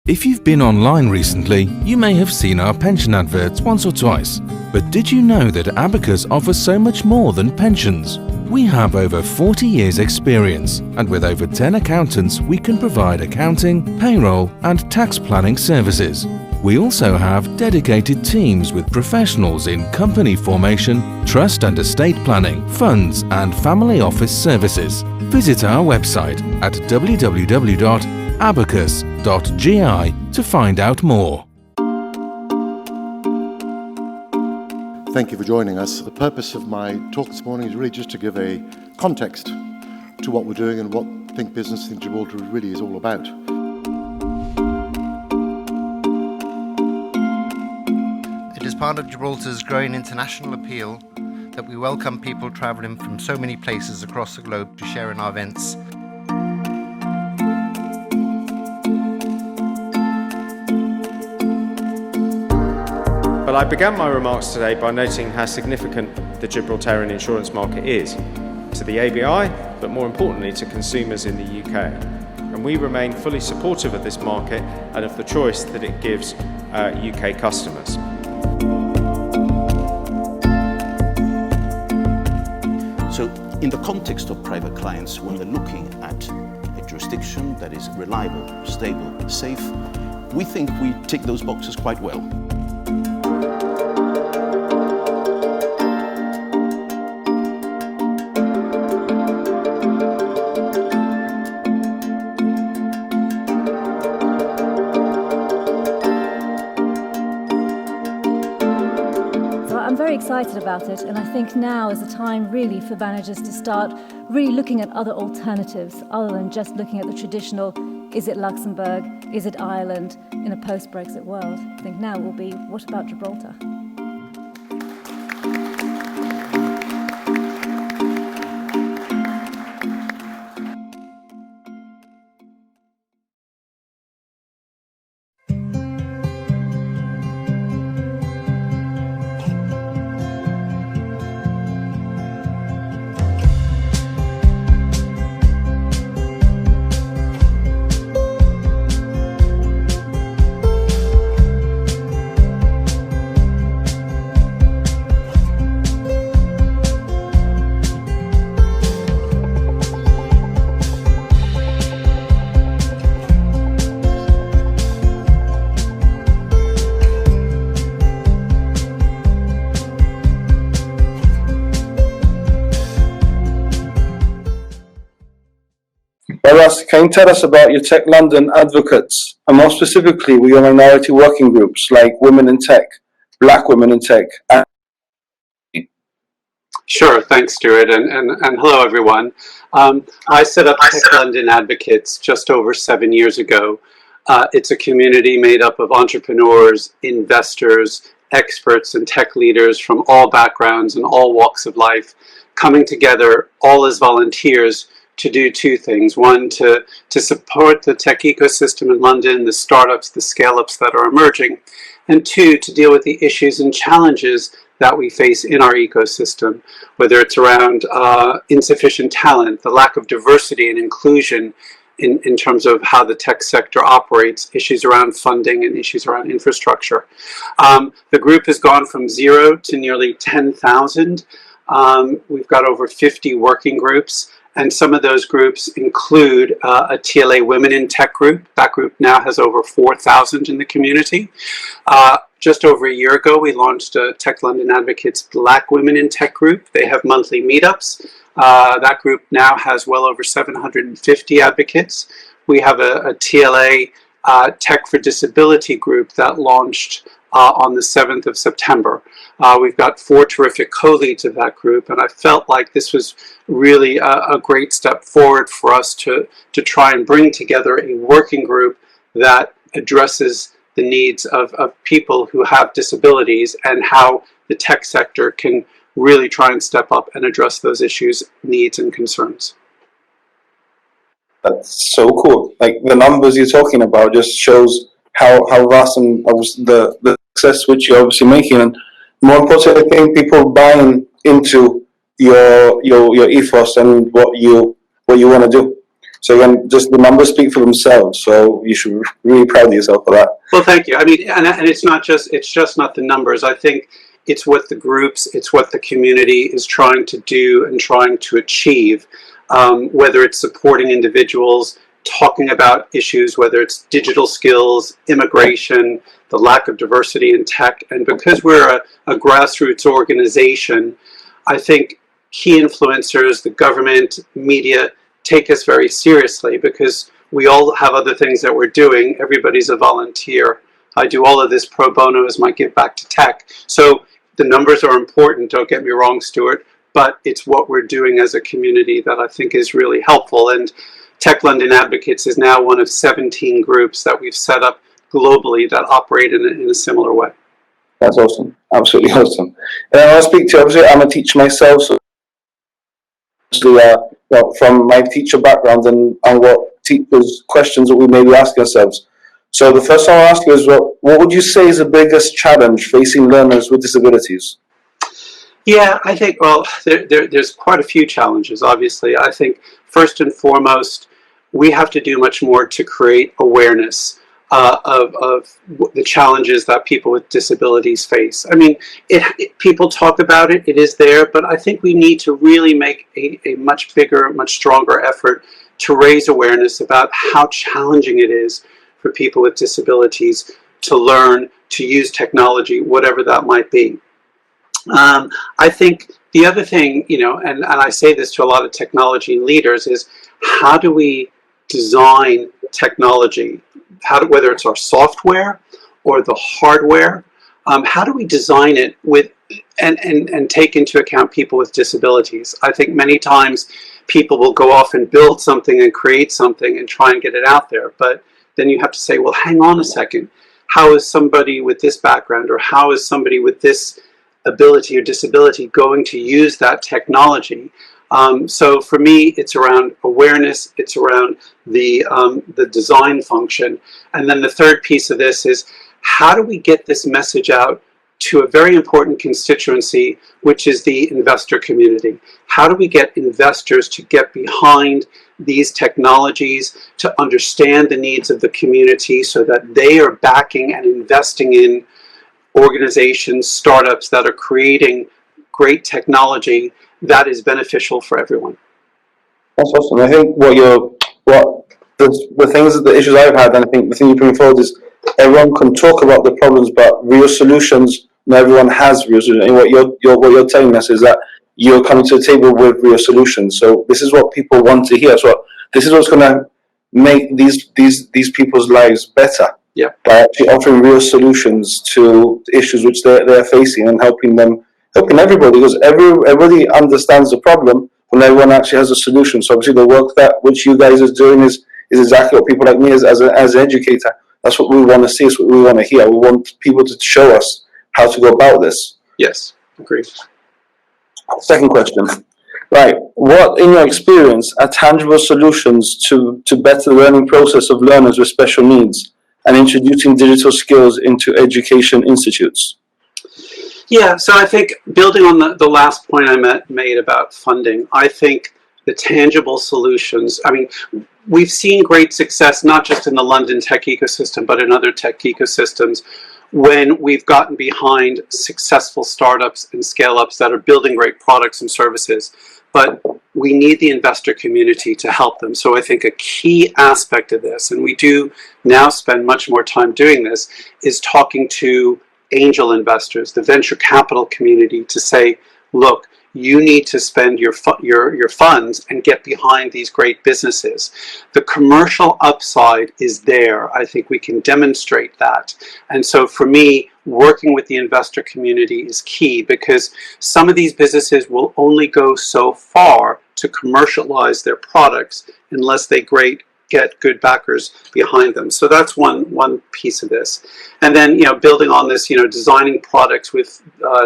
If you've been online recently, you may have seen our pension adverts once or twice. But did you know that Abacus offers so much more than pensions? We have over 40 years experience, and with over 10 accountants we can provide accounting, payroll and tax planning services. We also have dedicated teams with professionals in company formation, trust and estate planning, funds and family office services. Visit our website at www.abacus.gi to find out more. Thank you for joining us. The purpose of my talk this morning is really just to give a context to what we're doing and what Think Business, Think Gibraltar really is all about. It is part of Gibraltar's growing international appeal that we welcome people travelling from so many places across the globe to share in our events. Well, I began my remarks today by noting how significant the Gibraltarian insurance market is to the ABI, but more importantly to consumers in the UK. And we remain fully supportive of this market and of the choice that it gives UK customers. So in the context of private clients, when they're looking at a jurisdiction that is reliable, stable, safe, we think we tick those boxes quite well. I'm very excited about it, and I think now is the time really for managers to start really looking at other alternatives other than just looking at the traditional, is it Luxembourg, is it Ireland in a post-Brexit world. I think now will be, what about Gibraltar? Russ, can you tell us about your Tech London advocates, and more specifically with your minority working groups like Women in Tech, Black Women in Tech? Sure, thanks, Stewart, and hello, everyone. I set up Tech London Advocates just over 7 years ago. It's a community made up of entrepreneurs, investors, experts, and tech leaders from all backgrounds and all walks of life, coming together all as volunteers to do two things. One, to support the tech ecosystem in London, the startups, the scale-ups that are emerging, and two, to deal with the issues and challenges that we face in our ecosystem, whether it's around insufficient talent, the lack of diversity and inclusion in terms of how the tech sector operates, issues around funding and issues around infrastructure. The group has gone from 0 to nearly 10,000. We've got over 50 working groups, and some of those groups include a TLA Women in Tech group. That group now has over 4,000 in the community. Just over a year ago, we launched a Tech London Advocates Black Women in Tech group. They have monthly meetups. That group now has well over 750 advocates. We have a TLA Tech for Disability group that launched on the 7th of September. We've got 4 terrific co-leads of that group, and I felt like this was really a great step forward for us to try and bring together a working group that addresses the needs of people who have disabilities and how the tech sector can really try and step up and address those issues, needs, and concerns. That's so cool. Like, the numbers you're talking about just shows how vast and the success which you're obviously making, and more importantly, I think people buying into your ethos and what you want to do. So again, just the numbers speak for themselves. So you should be really proud of yourself for that. Well, thank you. I mean, and it's just not the numbers. I think it's what the groups, it's what the community is trying to do and trying to achieve, whether it's supporting individuals, talking about issues, whether it's digital skills, immigration, the lack of diversity in tech. And because we're a grassroots organization, I think key influencers, the government, media, take us very seriously because we all have other things that we're doing. Everybody's a volunteer. I do all of this pro bono as my give back to tech. So the numbers are important, don't get me wrong, Stewart, but it's what we're doing as a community that I think is really helpful. And Tech London Advocates is now one of 17 groups that we've set up globally that operate in a similar way. That's awesome. Absolutely awesome. And I want to speak to you, obviously, I'm a teacher myself, so well, from my teacher background and what teachers' questions that we may be asking ourselves. So the first one I'll ask you is, what would you say is the biggest challenge facing learners with disabilities? Yeah, I think, well, there's quite a few challenges, obviously. I think first and foremost, we have to do much more to create awareness of the challenges that people with disabilities face. I mean, people talk about it, it is there, but I think we need to really make a much bigger, much stronger effort to raise awareness about how challenging it is for people with disabilities to learn, to use technology, whatever that might be. I think the other thing, you know, and I say this to a lot of technology leaders, is how do we design technology? Whether it's our software or the hardware, how do we design it with and take into account people with disabilities? I think many times people will go off and build something and create something and try and get it out there, but then you have to say, well, hang on a second. How is somebody with this background, or how is somebody with this ability or disability going to use that technology? So for me, it's around awareness, it's around the design function. And then the third piece of this is, how do we get this message out to a very important constituency, which is the investor community? How do we get investors to get behind these technologies, to understand the needs of the community so that they are backing and investing in organizations, startups that are creating great technology that is beneficial for everyone? That's awesome. I think the issues I've had, and I think the thing you bring forward is everyone can talk about the problems, but real solutions, not everyone has real solutions. And what you're telling us is that you're coming to the table with real solutions. So this is what people want to hear. So this is what's going to make these people's lives better. Yeah. By actually offering real solutions to issues which they're facing and helping everybody, because everybody understands the problem when everyone actually has a solution. So obviously the work that which you guys are doing is exactly what people like me as an educator, that's what we want to see, it's what we want to hear. We want people to show us how to go about this. Yes, agreed. Second question. Right, what in your experience are tangible solutions to better the learning process of learners with special needs and introducing digital skills into education institutes? Yeah, so I think building on the last point I made about funding, I think the tangible solutions, I mean, we've seen great success, not just in the London tech ecosystem, but in other tech ecosystems, when we've gotten behind successful startups and scale-ups that are building great products and services. But we need the investor community to help them. So I think a key aspect of this, and we do now spend much more time doing this, is talking to angel investors, the venture capital community, to say, look, you need to spend your funds and get behind these great businesses. The commercial upside is there. I think we can demonstrate that. And so for me, working with the investor community is key, because some of these businesses will only go so far to commercialize their products unless they get good backers behind them. So that's one piece of this. And then, you know, building on this, you know, designing products with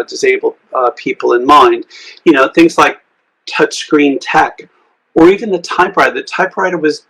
disabled people in mind, you know, things like touchscreen tech, or even the typewriter. The typewriter was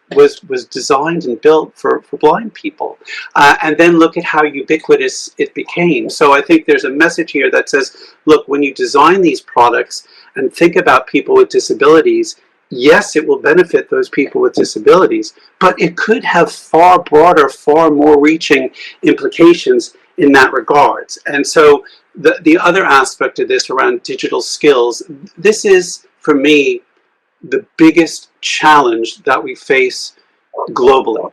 designed and built for blind people. And then look at how ubiquitous it became. So I think there's a message here that says, look, when you design these products and think about people with disabilities, yes, it will benefit those people with disabilities, but it could have far broader, far more reaching implications in that regards. And so the other aspect of this around digital skills, this is, for me, the biggest challenge that we face globally.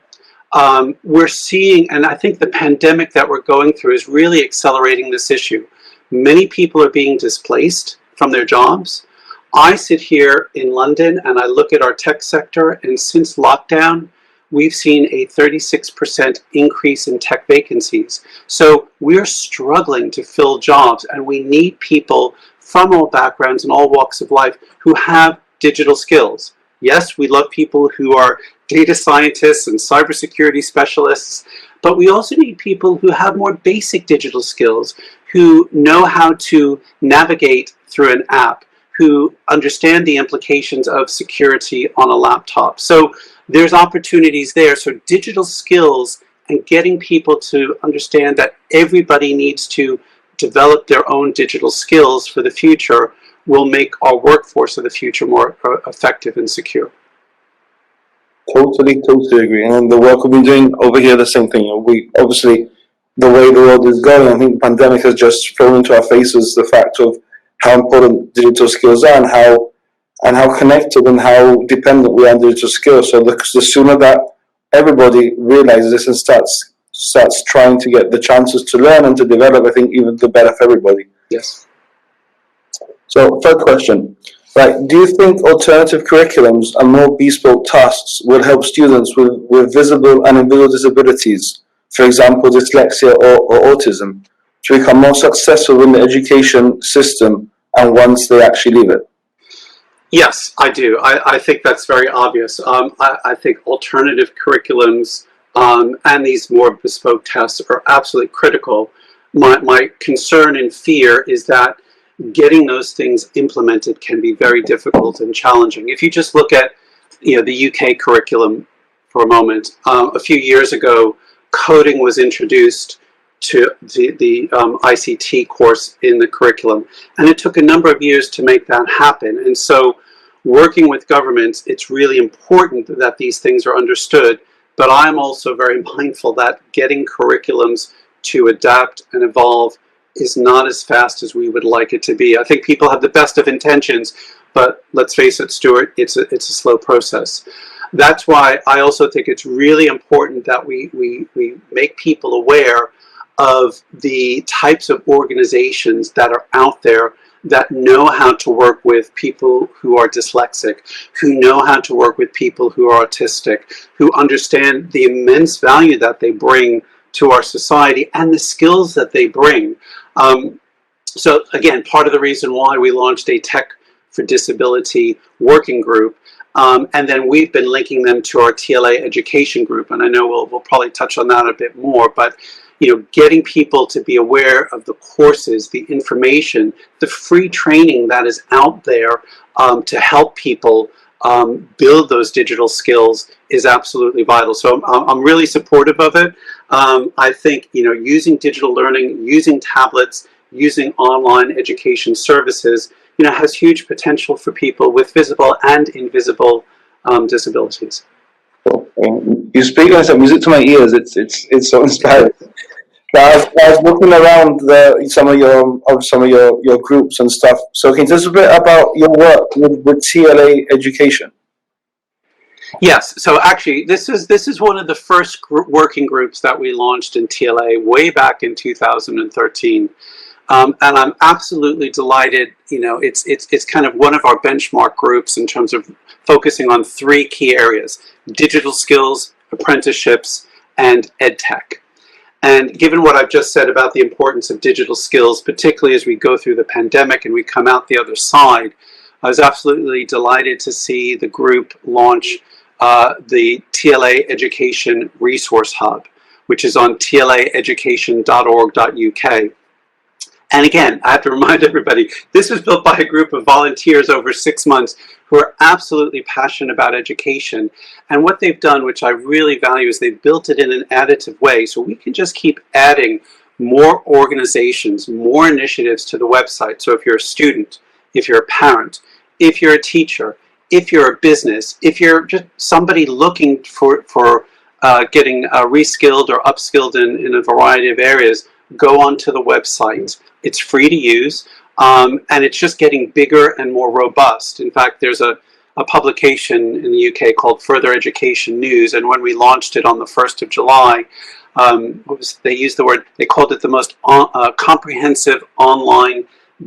We're seeing, and I think the pandemic that we're going through is really accelerating this issue. Many people are being displaced from their jobs. I sit here in London and I look at our tech sector, and since lockdown, we've seen a 36% increase in tech vacancies. So we're struggling to fill jobs, and we need people from all backgrounds and all walks of life who have digital skills. Yes, we love people who are data scientists and cybersecurity specialists, but we also need people who have more basic digital skills, who know how to navigate through an app, who understand the implications of security on a laptop. So there's opportunities there. So digital skills and getting people to understand that everybody needs to develop their own digital skills for the future will make our workforce of the future more effective and secure. Totally agree. And the work we've been doing over here, the same thing. We obviously, the way the world is going, I think the pandemic has just thrown into our faces the fact of how important digital skills are, and how connected and how dependent we are on digital skills. So the sooner that everybody realizes this and starts trying to get the chances to learn and to develop, I think even the better for everybody. Yes. So third question, right? Do you think alternative curriculums and more bespoke tasks will help students with visible and invisible disabilities, for example, dyslexia or autism, to become more successful in the education system and once they actually leave it? Yes, I do. I think that's very obvious. I think alternative curriculums and these more bespoke tests are absolutely critical. My concern and fear is that getting those things implemented can be very difficult and challenging. If you just look at the UK curriculum for a moment, a few years ago, coding was introduced to the ICT course in the curriculum, and it took a number of years to make that happen. And so working with governments, it's really important that these things are understood, but I'm also very mindful that getting curriculums to adapt and evolve is not as fast as we would like it to be. I think people have the best of intentions, but let's face it, Stewart, it's a slow process. That's why I also think it's really important that we make people aware of the types of organizations that are out there that know how to work with people who are dyslexic, who know how to work with people who are autistic, who understand the immense value that they bring to our society and the skills that they bring. So again, part of the reason why we launched a Tech for Disability working group, and then we've been linking them to our TLA education group, and I know we'll probably touch on that a bit more, but getting people to be aware of the courses, the information, the free training that is out there to help people build those digital skills is absolutely vital. So I'm really supportive of it. I think using digital learning, using tablets, using online education services, has huge potential for people with visible and invisible disabilities. You speak on some music to my ears. It's so inspiring. I was looking around some of your groups and stuff. So can you tell us a bit about your work with TLA education? Yes. So actually, this is one of the first working groups that we launched in TLA way back in 2013. And I'm absolutely delighted. It's kind of one of our benchmark groups in terms of focusing on three key areas: digital skills, apprenticeships, and ed tech. And given what I've just said about the importance of digital skills, particularly as we go through the pandemic and we come out the other side, I was absolutely delighted to see the group launch the TLA Education Resource Hub, which is on tlaeducation.org.uk. And again, I have to remind everybody, this was built by a group of volunteers over 6 months who are absolutely passionate about education. And what they've done, which I really value, is they've built it in an additive way. So we can just keep adding more organizations, more initiatives to the website. So if you're a student, if you're a parent, if you're a teacher, if you're a business, if you're just somebody looking for getting reskilled or upskilled in a variety of areas, go onto the website. It's free to use, and it's just getting bigger and more robust. In fact, there's a publication in the UK called Further Education News, and when we launched it on the 1st of July, they called it the most comprehensive online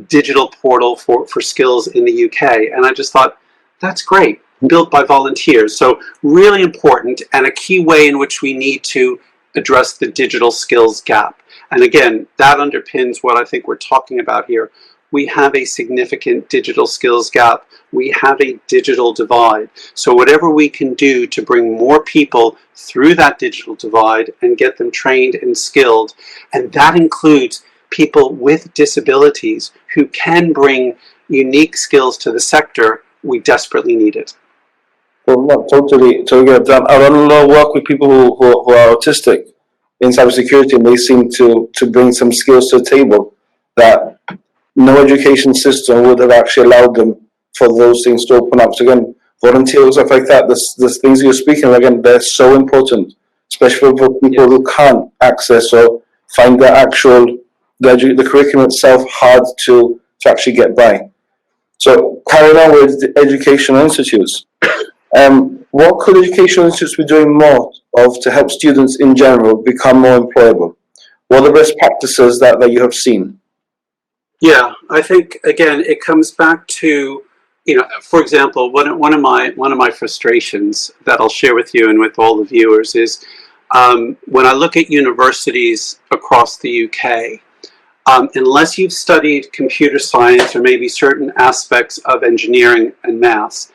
digital portal for skills in the UK. And I just thought, that's great, built by volunteers. So really important, and a key way in which we need to address the digital skills gap. And again, that underpins what I think we're talking about here. We have a significant digital skills gap. We have a digital divide. So whatever we can do to bring more people through that digital divide and get them trained and skilled, and that includes people with disabilities who can bring unique skills to the sector, we desperately need it. Well, no, totally get done. I run a lot of work with people who are autistic in cybersecurity, and they seem to bring some skills to the table that no education system would have actually allowed them for those things to open up. So again, volunteers, stuff like that, the things you're speaking of, again, they're so important, especially for people who can't access or find the curriculum itself hard to actually get by. So carrying on with the educational institutes, what could educational institutes be doing more of to help students in general become more employable? What are the best practices that you have seen? Yeah, I think again it comes back to, for example, one of my frustrations that I'll share with you and with all the viewers is when I look at universities across the UK, unless you've studied computer science or maybe certain aspects of engineering and maths,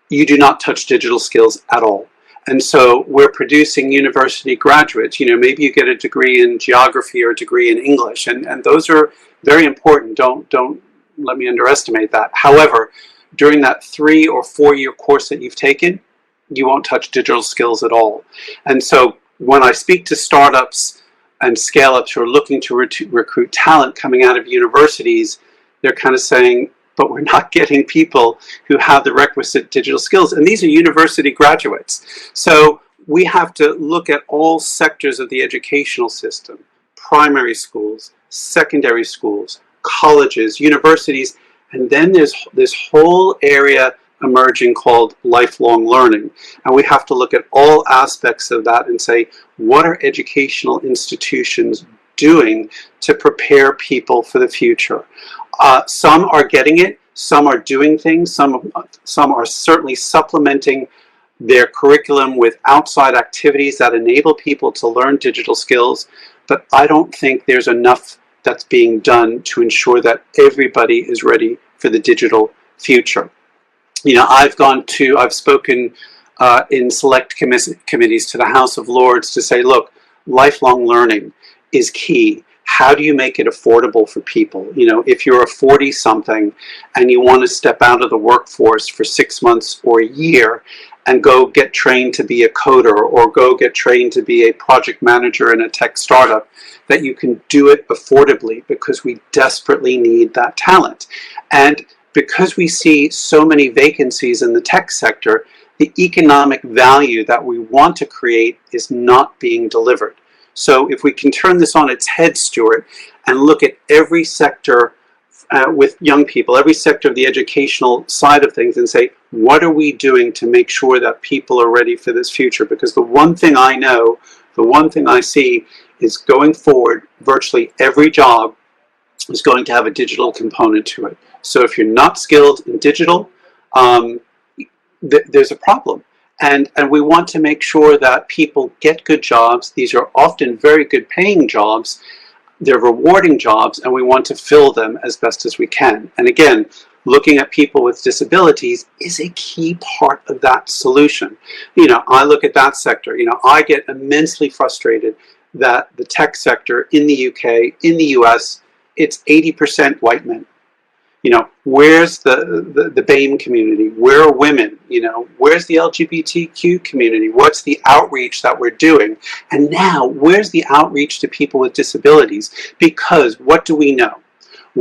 you do not touch digital skills at all. And so we're producing university graduates. Maybe you get a degree in geography or a degree in English, and those are very important. Don't let me underestimate that. However, during that 3 or 4 year course that you've taken, you won't touch digital skills at all. And so when I speak to startups and scale-ups who are looking to recruit talent coming out of universities, they're kind of saying, but we're not getting people who have the requisite digital skills. And these are university graduates. So we have to look at all sectors of the educational system: primary schools, secondary schools, colleges, universities, and then there's this whole area emerging called lifelong learning. And we have to look at all aspects of that and say, what are educational institutions doing to prepare people for the future? Some are getting it, some are doing things, some are certainly supplementing their curriculum with outside activities that enable people to learn digital skills, but I don't think there's enough that's being done to ensure that everybody is ready for the digital future. I've spoken in select committees to the House of Lords to say, look, lifelong learning is key. How do you make it affordable for people? If you're a 40-something and you want to step out of the workforce for 6 months or a year and go get trained to be a coder or go get trained to be a project manager in a tech startup, that you can do it affordably, because we desperately need that talent. And because we see so many vacancies in the tech sector, the economic value that we want to create is not being delivered. So if we can turn this on its head, Stewart, and look at every sector with young people, every sector of the educational side of things, and say, what are we doing to make sure that people are ready for this future? Because the one thing I know, the one thing I see is going forward, virtually every job is going to have a digital component to it. So if you're not skilled in digital, there's a problem. And we want to make sure that people get good jobs. These are often very good paying jobs. They're rewarding jobs, and we want to fill them as best as we can. And again, looking at people with disabilities is a key part of that solution. I look at that sector. I get immensely frustrated that the tech sector in the UK, in the US, it's 80% white men. Where's the BAME community? Where are women? Where's the LGBTQ community? What's the outreach that we're doing? And now, where's the outreach to people with disabilities? Because what do we know?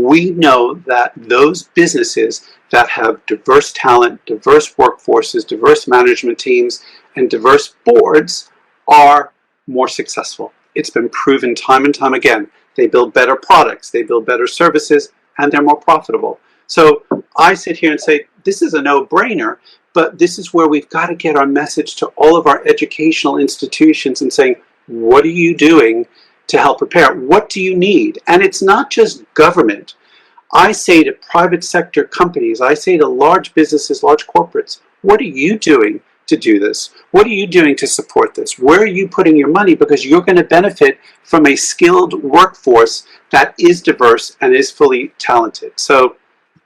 we know that those businesses that have diverse talent, diverse workforces, diverse management teams, and diverse boards are more successful. It's been proven time and time again. They build better products, they build better services, and they're more profitable. So I sit here and say, this is a no-brainer, but this is where we've got to get our message to all of our educational institutions and saying, what are you doing to help prepare? What do you need? And it's not just government. I say to private sector companies, I say to large businesses, large corporates, what are you doing to do this? What are you doing to support this? Where are you putting your money? Because you're going to benefit from a skilled workforce that is diverse and is fully talented. So,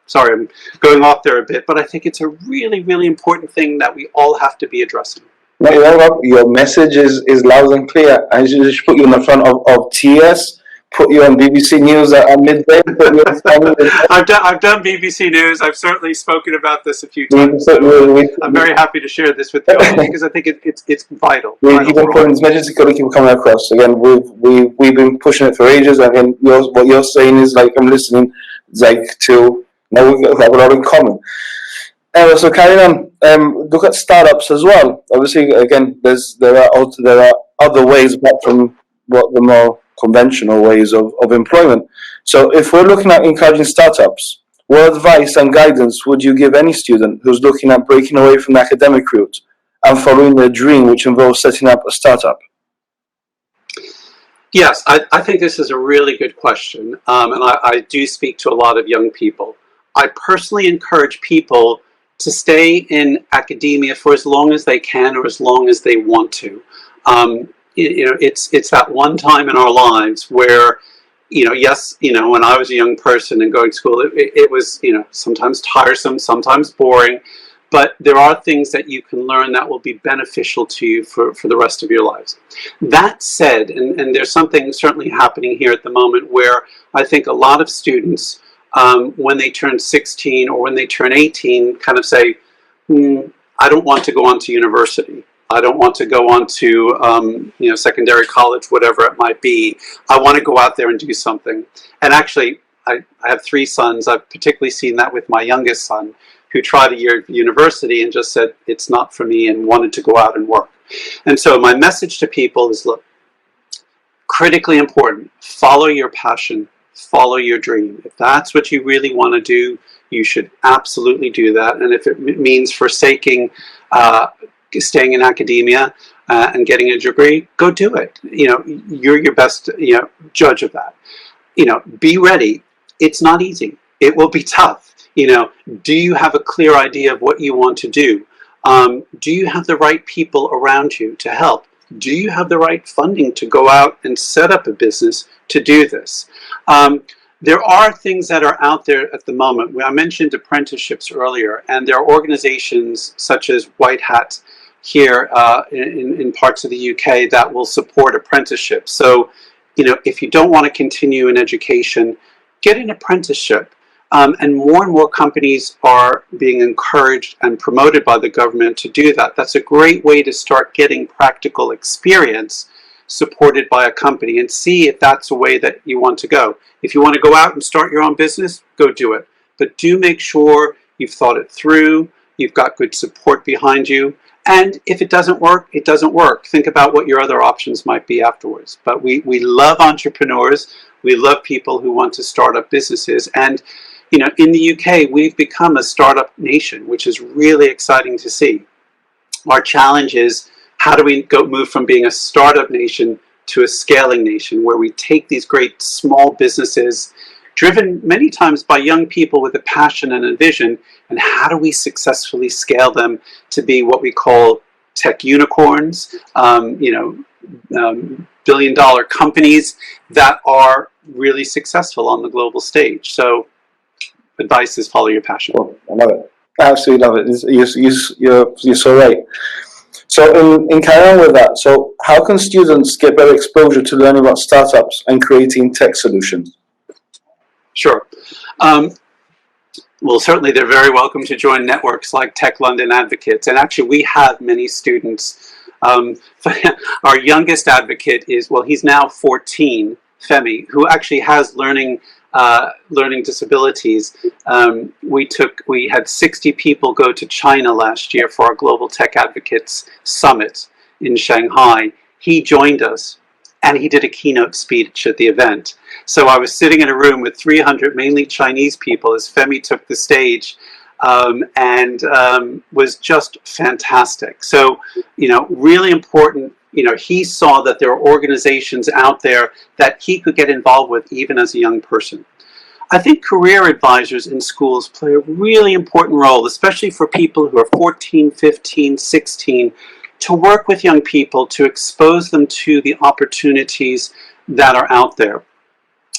sorry, I'm going off there a bit, but I think it's a really, really important thing that we all have to be addressing. No, you know what? Your message is loud and clear. I should put you in the front of TS, put you on BBC News at midday. I've done BBC News. I've certainly spoken about this a few times. So I'm very happy to share this with you all because I think it's vital. We keep on putting this message, got to keep coming across. Again, we've been pushing it for ages. Again, what you're saying is like I'm listening, like to now we have a lot in common. So carrying on, look at startups as well. Obviously, again, there are other ways apart from what the more conventional ways of employment. So if we're looking at encouraging startups, what advice and guidance would you give any student who's looking at breaking away from the academic route and following their dream, which involves setting up a startup? Yes, I think this is a really good question, and I do speak to a lot of young people. I personally encourage people to stay in academia for as long as they can or as long as they want to. It's that one time in our lives where, yes, when I was a young person and going to school, it was, sometimes tiresome, sometimes boring, but there are things that you can learn that will be beneficial to you for the rest of your lives. That said, and there's something certainly happening here at the moment where I think a lot of students, when they turn 16 or when they turn 18, kind of say, I don't want to go on to university. I don't want to go on to secondary college, whatever it might be. I want to go out there and do something. And actually, I have 3 sons. I've particularly seen that with my youngest son, who tried a year at university and just said, it's not for me, and wanted to go out and work. And so my message to people is, look, critically important, follow your passion, follow your dream. If that's what you really want to do, you should absolutely do that. And if it means forsaking staying in academia and getting a degree, go do it. You're your best judge of that. Be ready. It's not easy. It will be tough. Do you have a clear idea of what you want to do? Do you have the right people around you to help? Do you have the right funding to go out and set up a business to do this? There are things that are out there at the moment. I mentioned apprenticeships earlier, and there are organizations such as White Hat here in parts of the UK that will support apprenticeships. So, if you don't want to continue in education, get an apprenticeship. And more companies are being encouraged and promoted by the government to do that. That's a great way to start getting practical experience supported by a company and see if that's a way that you want to go. If you want to go out and start your own business, go do it. But do make sure you've thought it through, you've got good support behind you, and if it doesn't work, it doesn't work. Think about what your other options might be afterwards. But we love entrepreneurs, we love people who want to start up businesses, and in the UK, we've become a startup nation, which is really exciting to see. Our challenge is, how do we move from being a startup nation to a scaling nation, where we take these great small businesses, driven many times by young people with a passion and a vision, and how do we successfully scale them to be what we call tech unicorns, billion-dollar companies that are really successful on the global stage. So advice is follow your passion. Well, I love it. I absolutely love it. You're so right. So in carrying on with that, so how can students get better exposure to learning about startups and creating tech solutions? Sure. Well, certainly they're very welcome to join networks like Tech London Advocates. And actually, we have many students. Our youngest advocate is, well, he's now 14, Femi, who actually has learning learning disabilities. We had 60 people go to China last year for our Global Tech Advocates Summit in Shanghai. He joined us, and he did a keynote speech at the event. So I was sitting in a room with 300 mainly Chinese people as Femi took the stage, and was just fantastic. So, really important. He saw that there are organizations out there that he could get involved with even as a young person. I think career advisors in schools play a really important role, especially for people who are 14, 15, 16, to work with young people to expose them to the opportunities that are out there.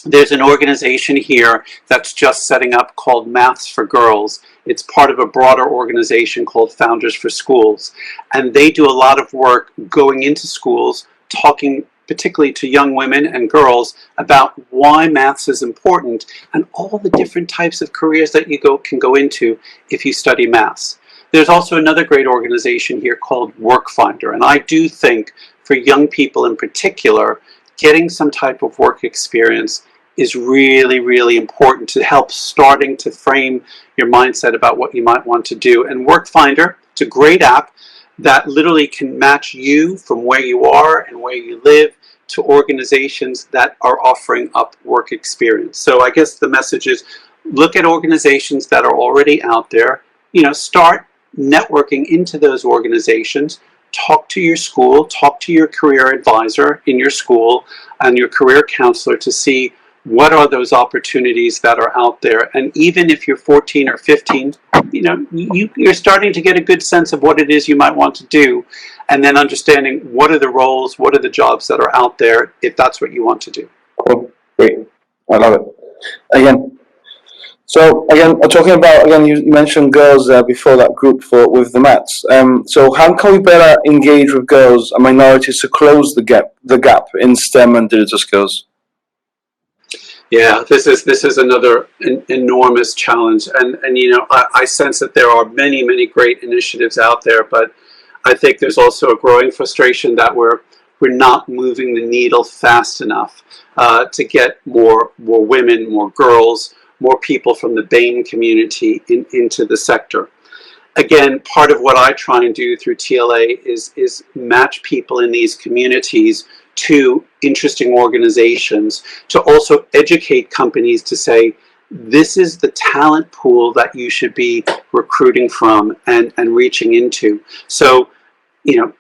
There's an organization here that's just setting up called Maths for Girls. It's part of a broader organization called Founders for Schools. And they do a lot of work going into schools, talking particularly to young women and girls about why maths is important and all the different types of careers that you can go into if you study maths. There's also another great organization here called Work Finder. And I do think for young people in particular, getting some type of work experience is really, really important to help starting to frame your mindset about what you might want to do. And Work Finder, it's a great app that literally can match you from where you are and where you live to organizations that are offering up work experience. So I guess the message is look at organizations that are already out there, start networking into those organizations, talk to your school, talk to your career advisor in your school and your career counselor to see what are those opportunities that are out there. And even if you're 14 or 15, you're starting to get a good sense of what it is you might want to do, and then understanding what are the roles, what are the jobs that are out there, if that's what you want to do. Cool. Great. I love it. Talking about, you mentioned girls before that group with the maths. So how can we better engage with girls and minorities to close the gap in STEM and digital skills? Yeah, this is another enormous challenge, and I sense that there are many, many great initiatives out there, but I think there's also a growing frustration that we're not moving the needle fast enough to get more women, more girls, more people from the BAME community into the sector. Again, part of what I try and do through TLA is match people in these communities to interesting organizations, to also educate companies to say, this is the talent pool that you should be recruiting from and reaching into. So,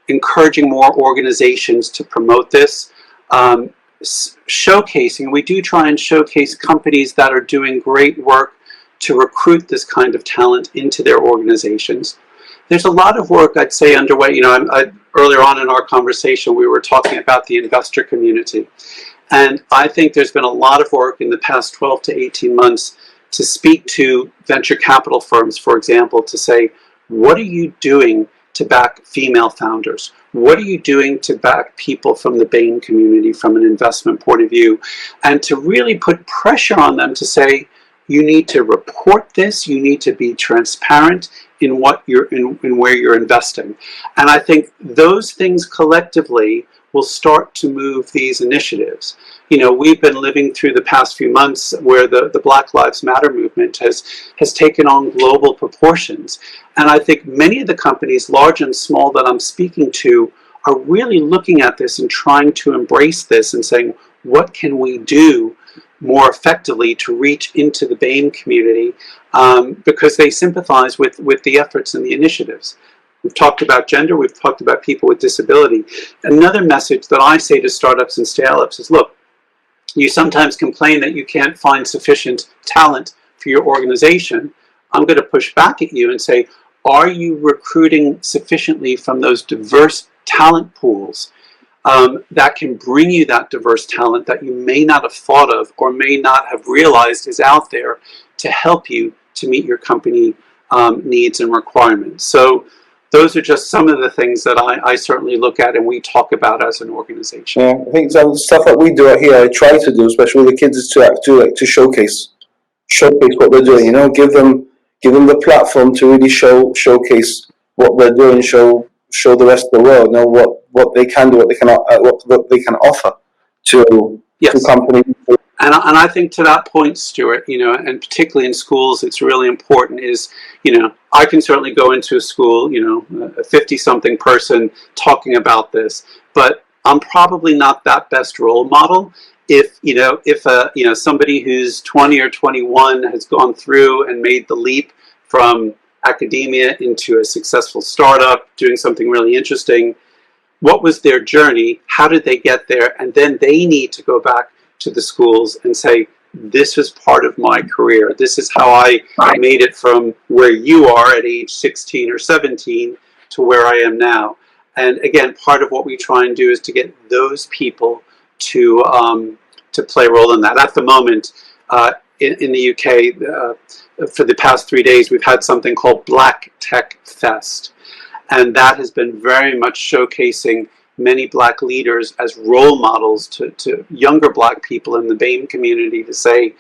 encouraging more organizations to promote this, showcasing. We do try and showcase companies that are doing great work to recruit this kind of talent into their organizations. There's a lot of work, I'd say, underway. Earlier on in our conversation, we were talking about the investor community. And I think there's been a lot of work in the past 12 to 18 months to speak to venture capital firms, for example, to say, what are you doing to back female founders? What are you doing to back people from the BAME community from an investment point of view? And to really put pressure on them to say, you need to report this, you need to be transparent in what you're in where you're investing. And I think those things collectively will start to move these initiatives. We've been living through the past few months where the Black Lives Matter movement has taken on global proportions. And I think many of the companies, large and small, that I'm speaking to are really looking at this and trying to embrace this and saying, what can we do more effectively to reach into the BAME community, because they sympathize with the efforts and the initiatives. We've talked about gender, we've talked about people with disability. Another message that I say to startups and scale-ups is, look, you sometimes complain that you can't find sufficient talent for your organization. I'm going to push back at you and say, are you recruiting sufficiently from those diverse talent pools that can bring you that diverse talent that you may not have thought of or may not have realized is out there to help you to meet your company needs and requirements? So those are just some of the things that I certainly look at and we talk about as an organization. Yeah, I think the stuff that we do out here, I try to do, especially with the kids, is to showcase what they're doing. Give them the platform to really showcase what they're doing, show the rest of the world what they can do, what they can offer to companies. And I think to that point, Stewart, and particularly in schools, it's really important is, I can certainly go into a school, a 50-something person talking about this, but I'm probably not that best role model. If somebody who's 20 or 21 has gone through and made the leap from academia into a successful startup, doing something really interesting, what was their journey? How did they get there? And then they need to go back to the schools and say, this was part of my career. This is how I made it from where you are at age 16 or 17 to where I am now. And again, part of what we try and do is to get those people to play a role in that. At the moment, in the UK, for the past 3 days, we've had something called Black Tech Fest. And that has been very much showcasing many Black leaders as role models to younger Black people in the BAME community to say,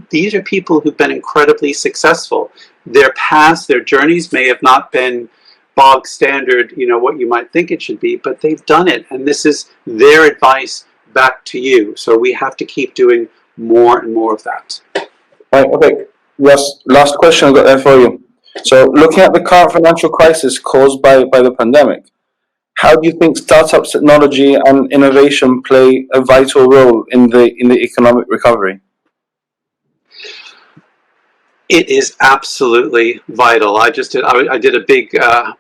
these are people who've been incredibly successful. Their past, their journeys may have not been bog standard, what you might think it should be, but they've done it. And this is their advice back to you. So we have to keep doing more and more of that. Right, okay. Russ, last question I've got there for you. So looking at the current financial crisis caused by the pandemic, how do you think startups, technology and innovation play a vital role in the economic recovery? It is absolutely vital. I did a big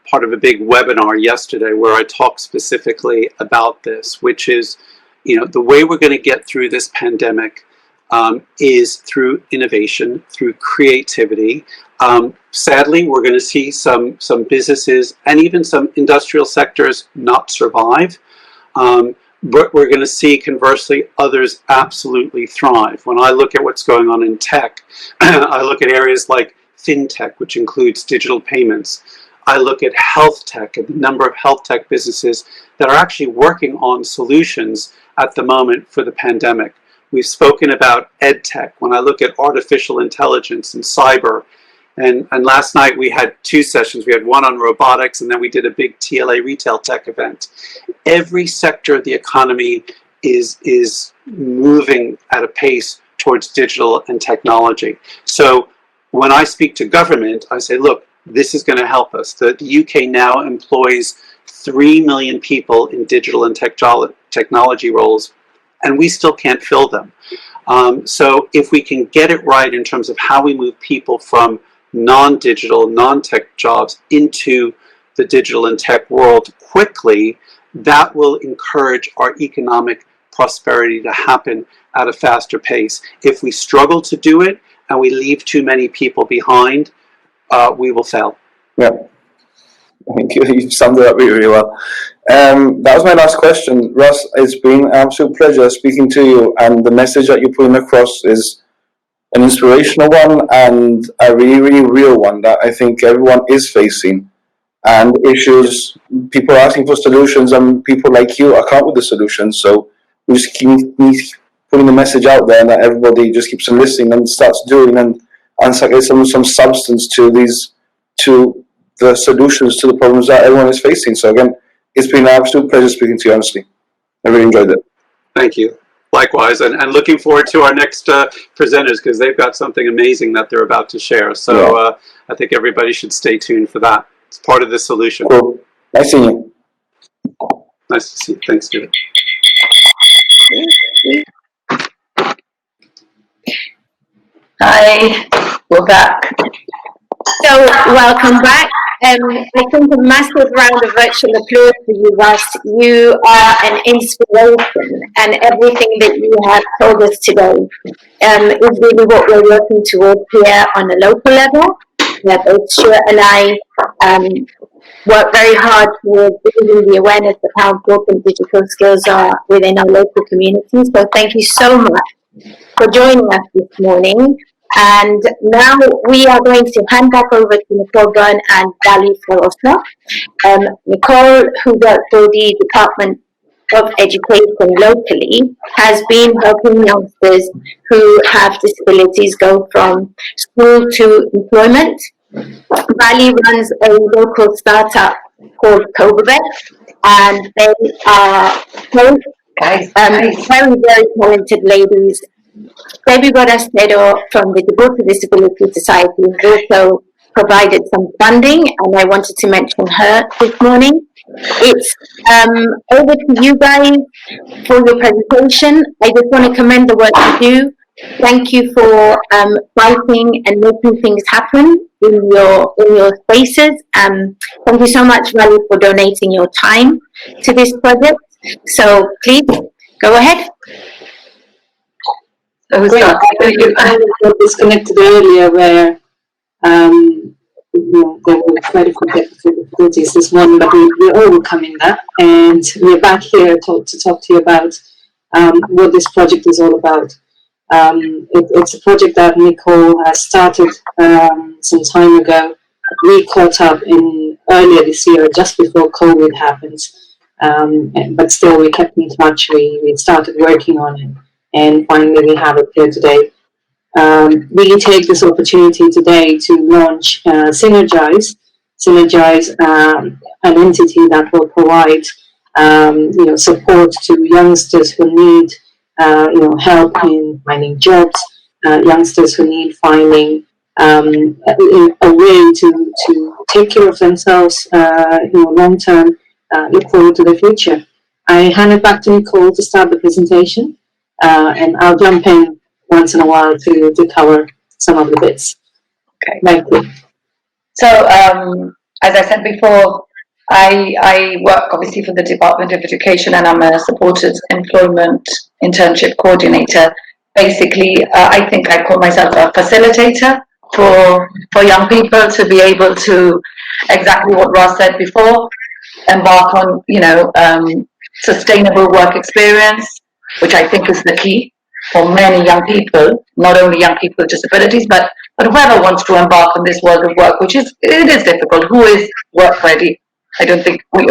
part of a big webinar yesterday where I talked specifically about this, which is, the way we're going to get through this pandemic is through innovation, through creativity. Sadly, we're going to see some businesses and even some industrial sectors not survive. But we're going to see, conversely, others absolutely thrive. When I look at what's going on in tech, I look at areas like fintech, which includes digital payments. I look at health tech and the number of health tech businesses that are actually working on solutions at the moment for the pandemic. We've spoken about ed tech. When I look at artificial intelligence and cyber, and last night we had 2 sessions. We had one on robotics, and then we did a big TLA retail tech event. Every sector of the economy is moving at a pace towards digital and technology. So when I speak to government, I say, look, this is going to help us. The UK now employs 3 million people in digital and technology roles, and we still can't fill them. So if we can get it right in terms of how we move people from non-digital, non-tech jobs into the digital and tech world quickly, that will encourage our economic prosperity to happen at a faster pace. If we struggle to do it and we leave too many people behind, we will fail. Yeah, I think you summed it up really well. That was my last question. Russ, it's been an absolute pleasure speaking to you, and the message that you're putting across is an inspirational one and a really, really real one that I think everyone is facing. And issues, people are asking for solutions, and people like you are come up with the solutions. So we just keep putting the message out there, and that everybody just keeps on listening and starts doing and get some substance to the solutions to the problems that everyone is facing. So again, it's been an absolute pleasure speaking to you, honestly. I really enjoyed it. Thank you. Likewise, and looking forward to our next presenters, because they've got something amazing that they're about to share. So I think everybody should stay tuned for that. It's part of the solution. Cool. Nice seeing you. Nice to see you. Thanks, Stewart. Hi, we're back. So, welcome back. I think a massive round of virtual applause for you, Russ. You are an inspiration, and everything that you have told us today is really what we're working towards here on a local level. Both Stuart and I work very hard towards building the awareness of how important digital skills are within our local community. So thank you so much for joining us this morning. And now we are going to hand back over to Nicole Byrne and Valli Fragoso. Nicole, who works for the Department of Education locally, has been helping youngsters who have disabilities go from school to employment. Valli runs a local startup called Cobovec, and they are both very, very talented ladies Debbie Borastero from the Gibraltar Disability Society has also provided some funding, and I wanted to mention her this morning. It's over to you guys for your presentation. I just want to commend the work you do. Thank you for fighting and making things happen in your spaces. Thank you so much, Valli, for donating your time to this project. So please go ahead. I was disconnected earlier where there were quite a few technical difficulties this morning, but we're overcoming that, and we're back here to talk to you about what this project is all about. It's a project that Nicole has started some time ago. We caught up earlier this year, just before COVID happened, but still we kept in touch. We started working on it, and finally we have it here today. Really take this opportunity today to launch SYNERGISE. SYNERGISE, an entity that will provide support to youngsters who need help in finding jobs, youngsters who need finding a way to take care of themselves long term, look forward to the future. I hand it back to Nicole to start the presentation, and I'll jump in once in a while to cover some of the bits. Okay. Thank you. So, as I said before, I work obviously for the Department of Education, and I'm a supported employment internship coordinator. Basically, I think I call myself a facilitator for young people to be able to, exactly what Russ said before, embark on sustainable work experience, which I think is the key for many young people, not only young people with disabilities, but whoever wants to embark on this world of work, it is difficult. Who is work ready? I don't think we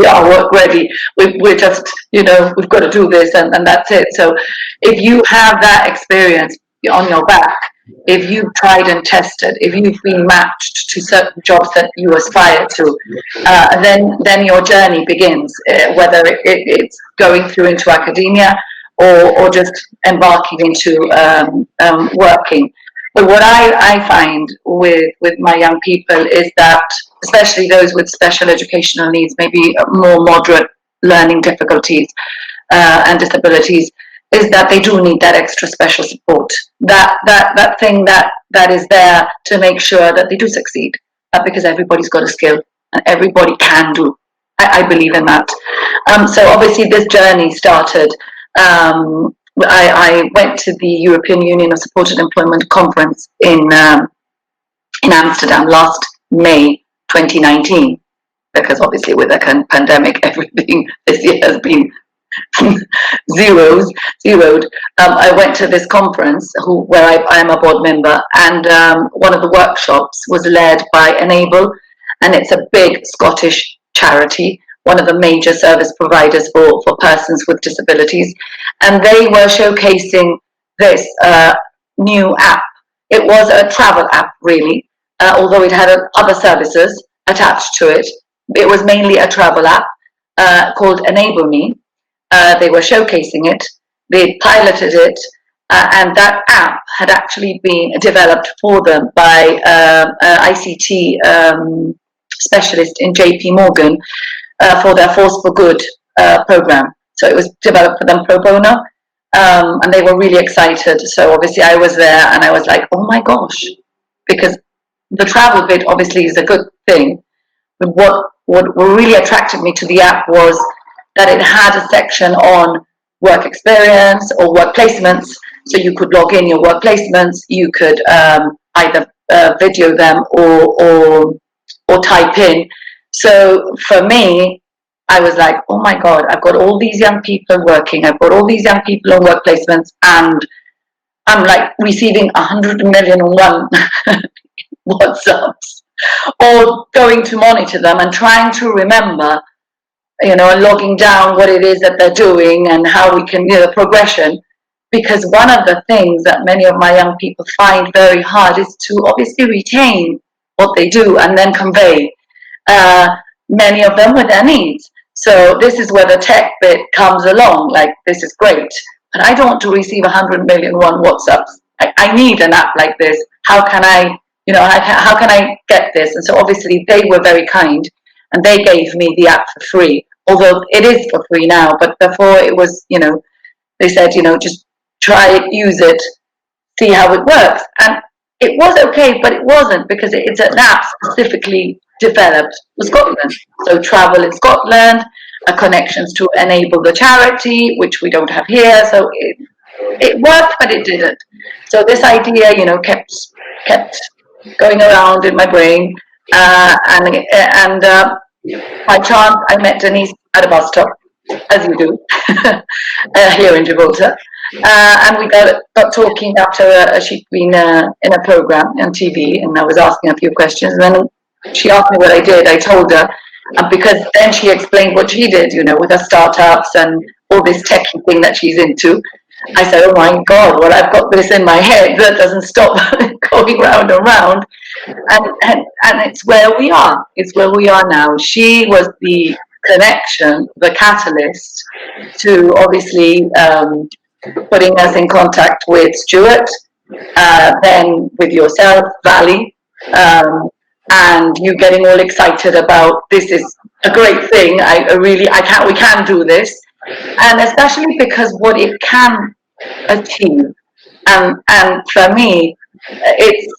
are work ready. We're just, we've got to do this and that's it. So if you have that experience on your back, if you've tried and tested, if you've been matched to certain jobs that you aspire to, then your journey begins, whether it's going through into academia or just embarking into working. But what I find with my young people is that, especially those with special educational needs, maybe more moderate learning difficulties and disabilities, is that they do need that extra special support. That thing that is there to make sure that they do succeed, because everybody's got a skill and everybody can do. I believe in that. So obviously this journey started. I went to the European Union of Supported Employment Conference in Amsterdam last May 2019, because obviously with the pandemic, everything this year has been zeroed. I went to this conference where I am a board member, and one of the workshops was led by Enable, and it's a big Scottish charity, one of the major service providers for persons with disabilities, and they were showcasing this new app. It was a travel app, really, although it had other services attached to it. It was mainly a travel app called Enable Me. They were showcasing it, they piloted it, and that app had actually been developed for them by ICT specialist in JP Morgan for their Force for Good program. So it was developed for them pro bono, and they were really excited. So obviously I was there and I was like, oh my gosh, because the travel bit obviously is a good thing. But what really attracted me to the app was that it had a section on work experience or work placements. So you could log in your work placements, you could either video them or type in. So for me, I was like, oh my God, I've got all these young people working, I've got all these young people on work placements, and I'm like receiving 100,000,001 WhatsApps, or going to monitor them and trying to remember, logging down what it is that they're doing and how we can, the progression. Because one of the things that many of my young people find very hard is to obviously retain what they do and then convey, many of them with their needs. So this is where the tech bit comes along, like, this is great. and I don't want to receive 100 million WhatsApps. I need an app like this. How can I, how can I get this? And so obviously they were very kind, and they gave me the app for free, although it is for free now, but before it was, they said, just try it, use it, see how it works. And it was okay, but it wasn't, because it's an app specifically developed for Scotland. So travel in Scotland, connections to enable the charity, which we don't have here. So it worked, but it didn't. So this idea, kept going around in my brain. And by chance, I met Denise at a bus stop, as you do, here in Gibraltar. And we got talking after she'd been in a program on TV, and I was asking a few questions. And then she asked me what I did. I told her, because then she explained what she did, with her startups and all this techie thing that she's into. I said, oh my God, well, I've got this in my head that doesn't stop going round and round. And it's where we are. It's where we are now. She was the connection, the catalyst to obviously putting us in contact with Stewart, then with yourself, Valli, and you getting all excited about this is a great thing. We can do this. And especially because what it can achieve, and for me, it's,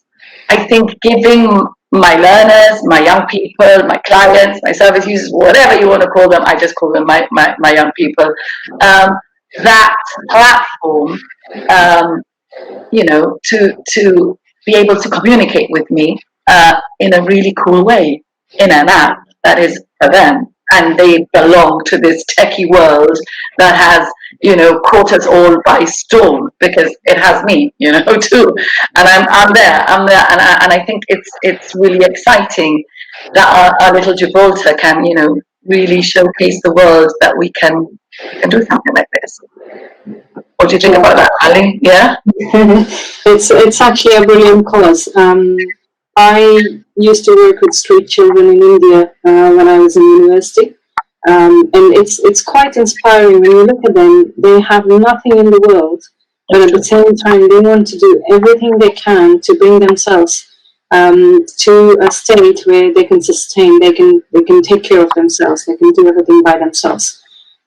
I think, giving my learners, my young people, my clients, my service users, whatever you want to call them, I just call them my young people, that platform, to be able to communicate with me in a really cool way, in an app that is for them. And they belong to this techie world that has, caught us all by storm, because it has me, too. And I'm there, and I think it's really exciting that our little Gibraltar can, really showcase the world that we can do something like this. What do you think about that, Ali? Yeah? It's actually a brilliant cause. I used to work with street children in India when I was in university. And it's quite inspiring when you look at them. They have nothing in the world, but at the same time they want to do everything they can to bring themselves to a state where they can sustain, they can take care of themselves, they can do everything by themselves.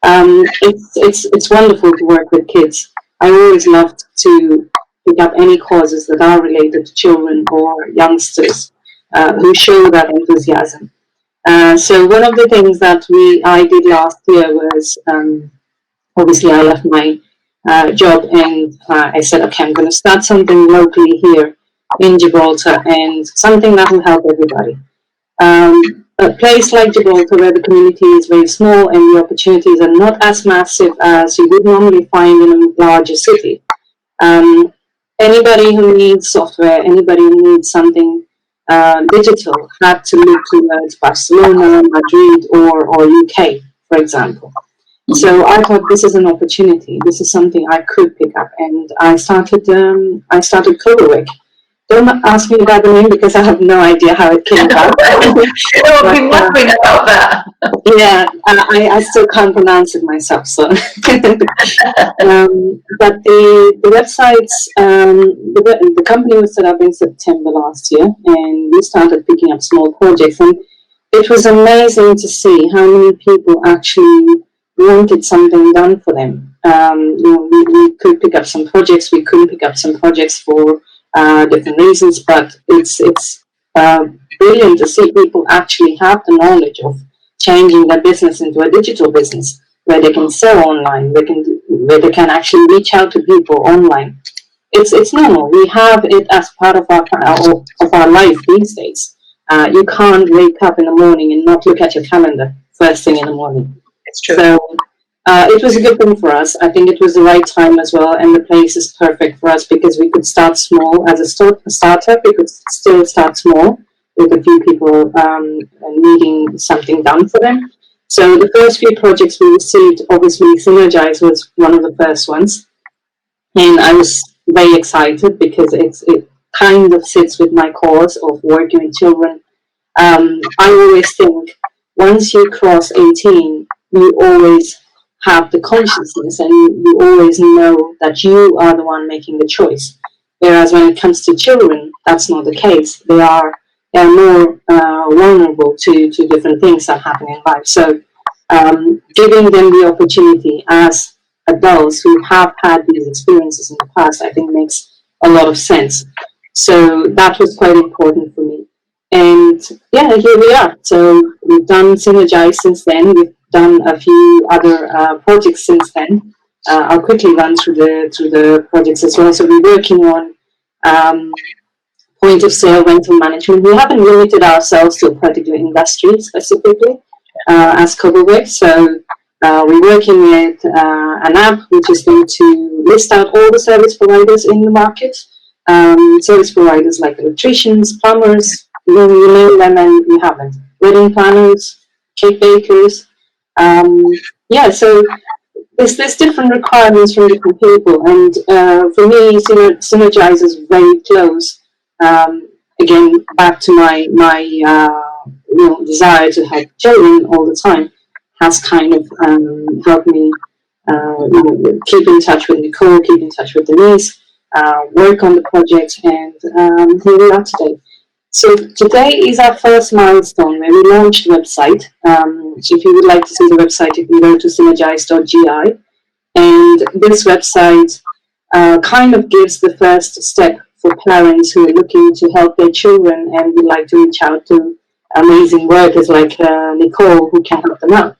It's wonderful to work with kids. I always loved to pick up any causes that are related to children or youngsters who show that enthusiasm. So one of the things that I did last year was, obviously I left my job, and I said, okay, I'm going to start something locally here in Gibraltar, and something that will help everybody. A place like Gibraltar, where the community is very small and the opportunities are not as massive as you would normally find in a larger city. Anybody who needs software, anybody who needs something digital, had to look towards Barcelona, Madrid, or UK, for example. So I thought, this is an opportunity. This is something I could pick up, and I started Cobovec. Don't ask me about the name, because I have no idea how it came about. I've been wondering about that. Yeah, I still can't pronounce it myself. So, but the websites, the company was set up in September last year, and we started picking up small projects, and it was amazing to see how many people actually wanted something done for them. We could pick up some projects, we couldn't pick up some projects for different reasons, but it's brilliant to see people actually have the knowledge of changing their business into a digital business where they can sell online, where they can actually reach out to people online. It's normal. We have it as part of our life these days. You can't wake up in the morning and not look at your calendar first thing in the morning. It's true. So it was a good thing for us. I think it was the right time as well, and the place is perfect for us because we could start small as a startup. We could still start small with a few people needing something done for them. So the first few projects we received, obviously SYNERGISE was one of the first ones, and I was very excited because it kind of sits with my cause of working with children. I always think once you cross 18, you always have the consciousness, and you always know that you are the one making the choice. Whereas when it comes to children, that's not the case. They are more vulnerable to different things that happen in life. So giving them the opportunity as adults who have had these experiences in the past, I think makes a lot of sense. So that was quite important for me. And yeah, here we are. So we've done SYNERGISE since then. We've done a few other projects since then. I'll quickly run through the projects as well. So we're working on point of sale rental management. We haven't limited ourselves to a particular industry specifically as Cobovec. So we're working with an app which is going to list out all the service providers in the market. Service providers like electricians, plumbers, you name them and you have them. Wedding planners, cake bakers. So there's different requirements from different people, and for me, SYNERGISE is very close. Again, back to my desire to help children all the time has kind of helped me keep in touch with Nicole, keep in touch with Denise, work on the project, and here we are today. So today is our first milestone where we launched the website. If you would like to see the website, you can go to synergise.gi. And this website kind of gives the first step for parents who are looking to help their children and would like to reach out to amazing workers like Nicole who can help them out.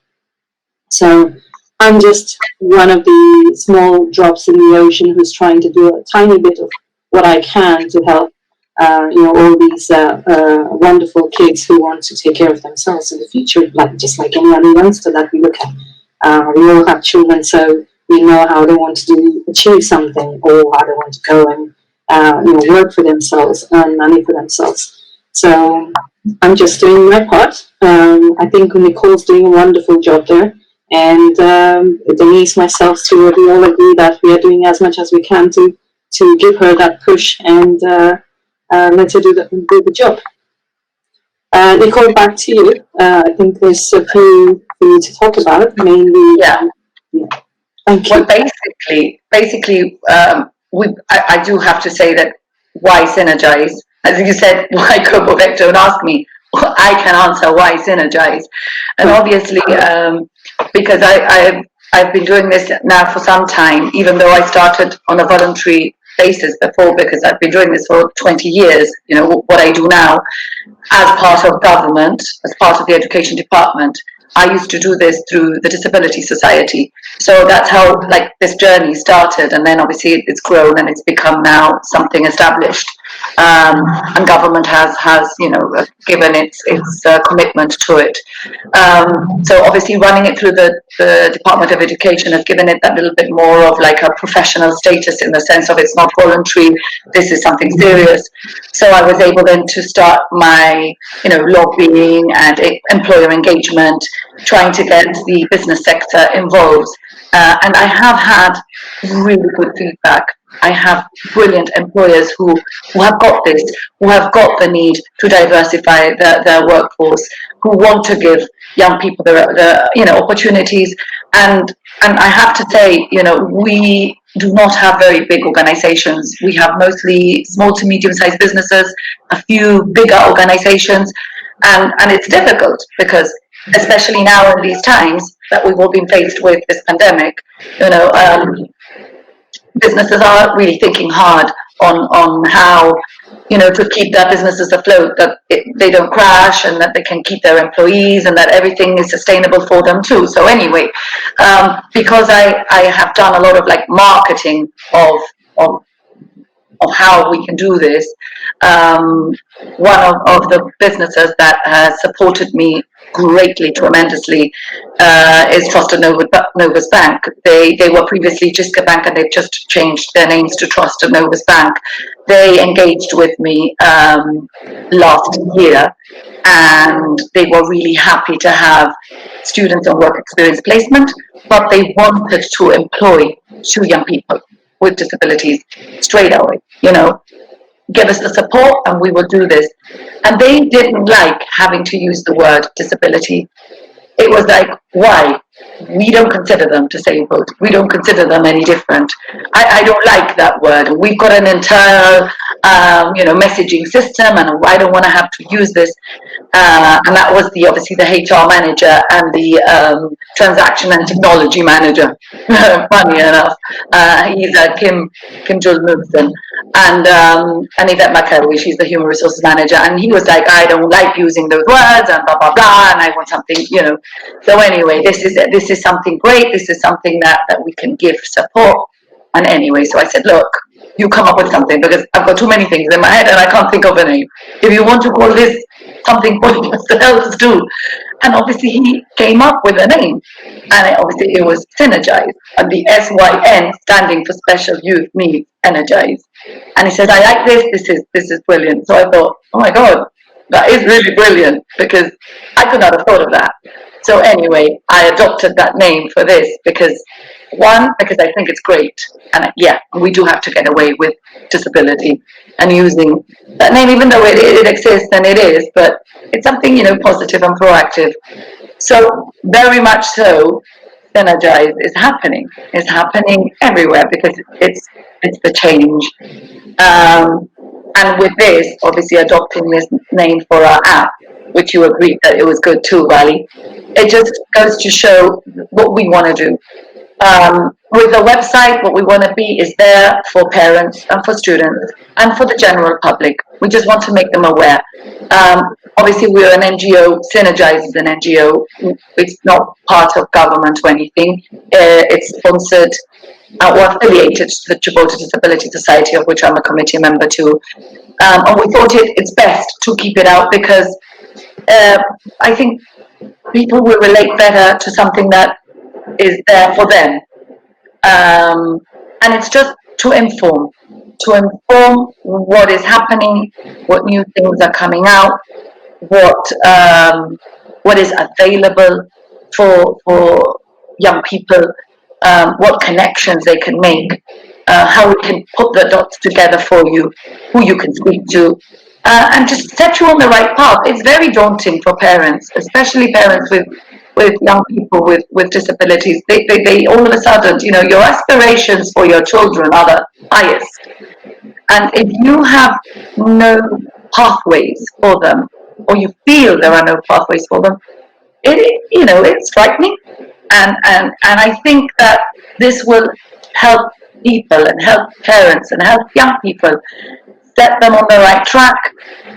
So I'm just one of the small drops in the ocean who's trying to do a tiny bit of what I can to help all these wonderful kids who want to take care of themselves in the future, just like any other youngster that we look at. We all have children, so we know how they want to achieve something or how they want to go and work for themselves, earn money for themselves. So I'm just doing my part. I think Nicole's doing a wonderful job there. And Denise, myself, Stewart, we all agree that we are doing as much as we can to give her that push and let her do the job. Nicole, back to you. I think there's a few for you to talk about, mainly. Yeah. Thank you. Well, basically, I do have to say that why SYNERGISE? As you said, why Cobovec? Don't ask me. I can answer why SYNERGISE. And obviously, because I've been doing this now for some time, even though I started on a voluntary basis before, because I've been doing this for 20 years, what I do now, as part of government, as part of the education department. I used to do this through the Disability Society. So that's how this journey started, and then obviously it's grown and it's become now something established. And government has given its commitment to it. So obviously running it through the Department of Education has given it that little bit more of a professional status, in the sense of it's not voluntary, this is something serious. So I was able then to start my lobbying and employer engagement, trying to get the business sector involved. And I have had really good feedback. I have brilliant employers who have got this, who have got the need to diversify their workforce, who want to give young people the opportunities. And I have to say, we do not have very big organizations. We have mostly small to medium-sized businesses, a few bigger organizations, and it's difficult because, especially now in these times that we've all been faced with this pandemic, businesses are really thinking hard on how to keep their businesses afloat, that they don't crash, and that they can keep their employees, and that everything is sustainable for them too. So anyway, because I have done a lot of marketing of how we can do this, one of the businesses that has supported me greatly, tremendously, is Trusted Novus Bank. They were previously Giska Bank, and they've just changed their names to Trusted Novus Bank. They engaged with me last year, and they were really happy to have students on work experience placement, but they wanted to employ 2 young people with disabilities straight away. Give us the support and we will do this. And they didn't like having to use the word disability. It was why? we don't consider them disabled. We don't consider them any different. I don't like that word. We've got an internal, messaging system, and I don't want to have to use this. And that was obviously the HR manager and the transaction and technology manager. Funny enough, he's Kim Jules Moodson, and Yvette McElwee, she's the human resources manager. And he was like, I don't like using those words and blah blah blah, and I want something, So anyway, this is something great. This is something that we can give support. And anyway, so I said, look, you come up with something, because I've got too many things in my head and I can't think of a name. If you want to call this something pointless, else do. And obviously he came up with a name, and it was SYNERGISE, and the SYN standing for Special Youth Needs Energize. And he said, I like this is brilliant. So I thought, oh my God, that is really brilliant, because I could not have thought of that. So anyway, I adopted that name for this because I think it's great. And we do have to get away with disability and using that name, even though it exists, and it is, but it's something, positive and proactive. So very much so, SYNERGISE is happening. It's happening everywhere, because it's the change. And with this, obviously adopting this name for our app, which you agreed that it was good too, Valli, it just goes to show what we want to do. With the website, what we want to be is there for parents and for students and for the general public. We just want to make them aware. Obviously, we're an NGO. SYNERGISE is an NGO. It's not part of government or anything. It's sponsored or affiliated to the Gibraltar Disability Society, of which I'm a committee member too. And we thought it's best to keep it out, because I think people will relate better to something that is there for them. And it's just to inform what is happening, what new things are coming out, what is available for young people, what connections they can make, how we can put the dots together for you, who you can speak to, and just set you on the right path. It's very daunting for parents, especially parents with young people with disabilities. They all of a sudden, your aspirations for your children are the highest. And if you have no pathways for them, or you feel there are no pathways for them, it's frightening. And I think that this will help people and help parents and help young people set them on the right track.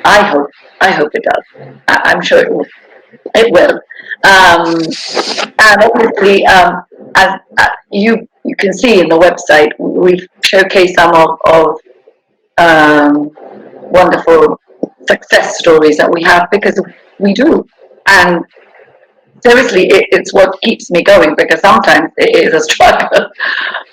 I hope it does. I'm sure it will. It will. And obviously, as you can see in the website, we've showcased some of wonderful success stories that we have, because we do. And seriously, it's what keeps me going, because sometimes it is a struggle,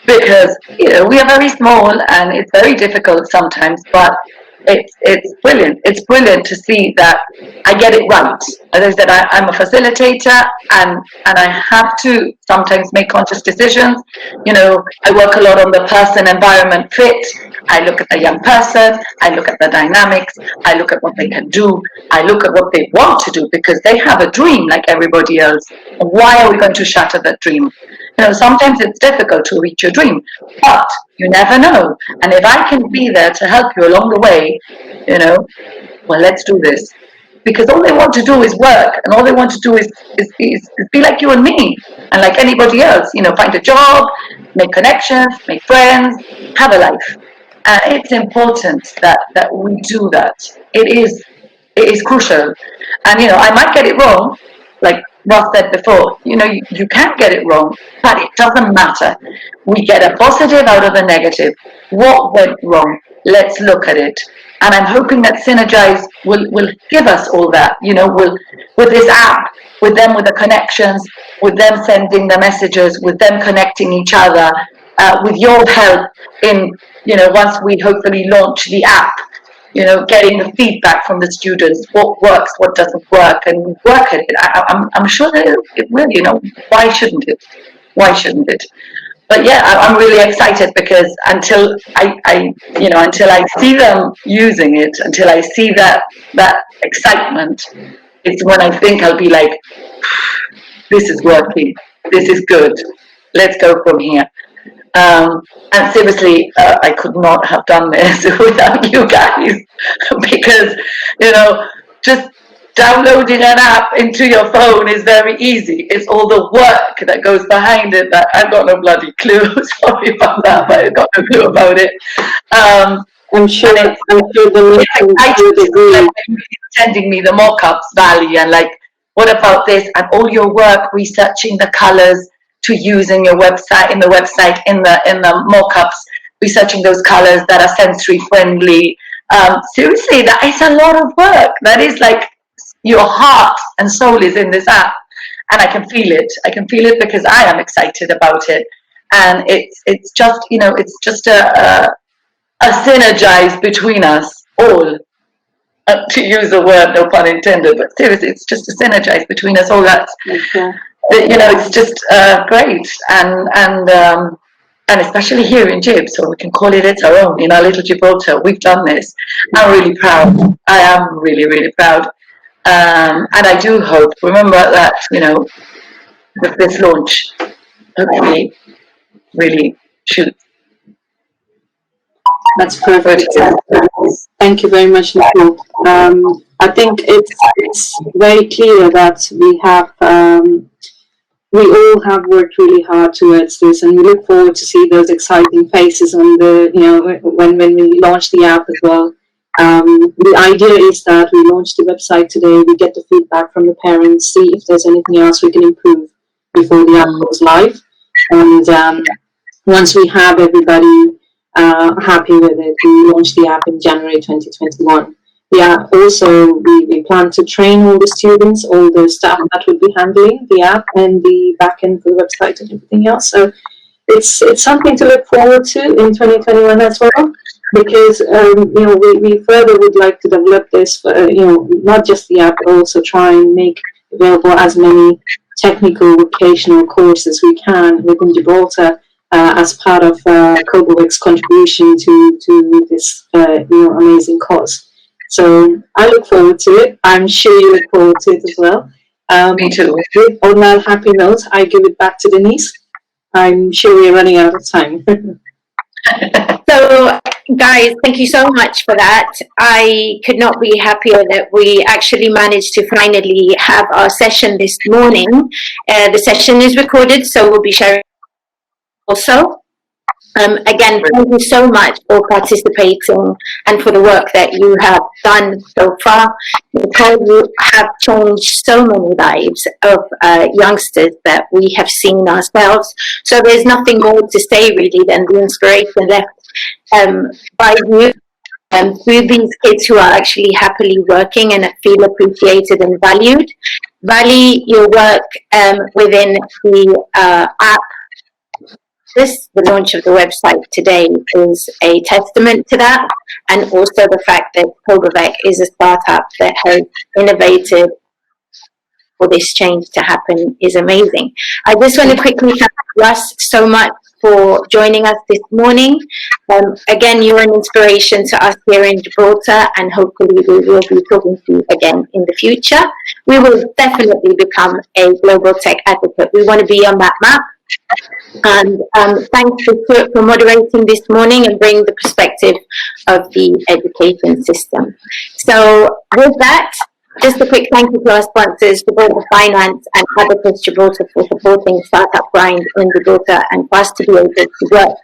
because we are very small and it's very difficult sometimes, but it's brilliant. It's brilliant to see that I get it right. As I said, I'm a facilitator, and I have to sometimes make conscious decisions. I work a lot on the person environment fit. I look at the young person, I look at the dynamics, I look at what they can do, I look at what they want to do, because they have a dream like everybody else. Why are we going to shatter that dream? Sometimes it's difficult to reach your dream, but you never know. And if I can be there to help you along the way, well, let's do this. Because all they want to do is work, and all they want to do is be like you and me, and like anybody else, find a job, make connections, make friends, have a life. It's important that we do that. It is crucial. And, I might get it wrong, like Russ said before, you can't get it wrong, but it doesn't matter. We get a positive out of a negative. What went wrong? Let's look at it. And I'm hoping that SYNERGISE will give us all that, with this app, with the connections, with them sending the messages, with them connecting each other, with your help in, once we hopefully launch the app, getting the feedback from the students, what works, what doesn't work, and work at it. I'm sure that it will, why shouldn't it? Why shouldn't it? But yeah, I'm really excited, because until I see them using it, until I see that excitement, it's when I think I'll be like, this is working. this is good. Let's go from here. And seriously, I could not have done this without you guys, because, you know, just downloading an app into your phone is very easy. It's all the work that goes behind it that I've got no bloody clue. Sorry about that, but I've got no clue about it. I'm sure the sending me the mock-ups, Valli, and like, what about this? And all your work researching the colors to use in your website, in the mock-ups, researching those colors that are sensory friendly. Seriously, that is a lot of work. That is like your heart and soul is in this app, and I can feel it. I can feel it because I am excited about it, and it's just, you know, it's just a synergize between us all. To use a word, no pun intended, but seriously, it's just a synergize between us all. That's, you know, it's just great, and especially here in Gib, so we can call it its our own in our little Gibraltar. We've done this. I'm really proud. I am really, really proud, and I do hope. Remember that, you know, that this launch hopefully really shoots. That's perfect. Thank you very much, Nicole. I think it's very clear that we all have worked really hard towards this, and we look forward to see those exciting faces on the, you know, when we launch the app as well. The idea is that we launch the website today, we get the feedback from the parents, see if there's anything else we can improve before the app goes live, and once we have everybody happy with it, we launched the app in January 2021. The app also, we plan to train all the students, all the staff that will be handling the app and the backend for the website and everything else. So it's something to look forward to in 2021 as well, because you know, we further would like to develop this for, you know, not just the app, but also try and make available as many technical vocational courses we can within Gibraltar. As part of Cobovec's contribution to this you know, amazing cause. So I look forward to it. I'm sure you look forward to it as well. Me too. On that happy note, I give it back to Denise. I'm sure we're running out of time. So, guys, thank you so much for that. I could not be happier that we actually managed to finally have our session this morning. The session is recorded, so we'll be sharing also. Again, thank you so much for participating and for the work that you have done so far. Nicole, you have changed so many lives of youngsters that we have seen ourselves. So there's nothing more to say really than the inspiration left by you through these kids who are actually happily working and feel appreciated and valued. Valli, your work within the app, the launch of the website today is a testament to that, and also the fact that Cobovec is a startup that has innovated for this change to happen is amazing. I just want to quickly thank Russ so much for joining us this morning. Again, you're an inspiration to us here in Gibraltar, and hopefully we will be talking to you again in the future. We will definitely become a global tech advocate. We want to be on that map. And thanks to Stewart for moderating this morning and bringing the perspective of the education system. So with that, just a quick thank you to our sponsors, Gibraltar Finance and Abacus Gibraltar, for supporting Startup Grind in Gibraltar and for us to be able to work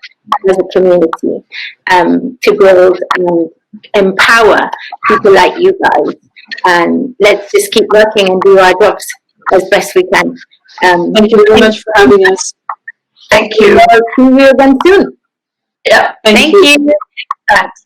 as a community to build and empower people like you guys. And let's just keep working and do our jobs as best we can. Thank you very much for having us. Thank you. See you again soon. Yeah. Thank you. Thanks.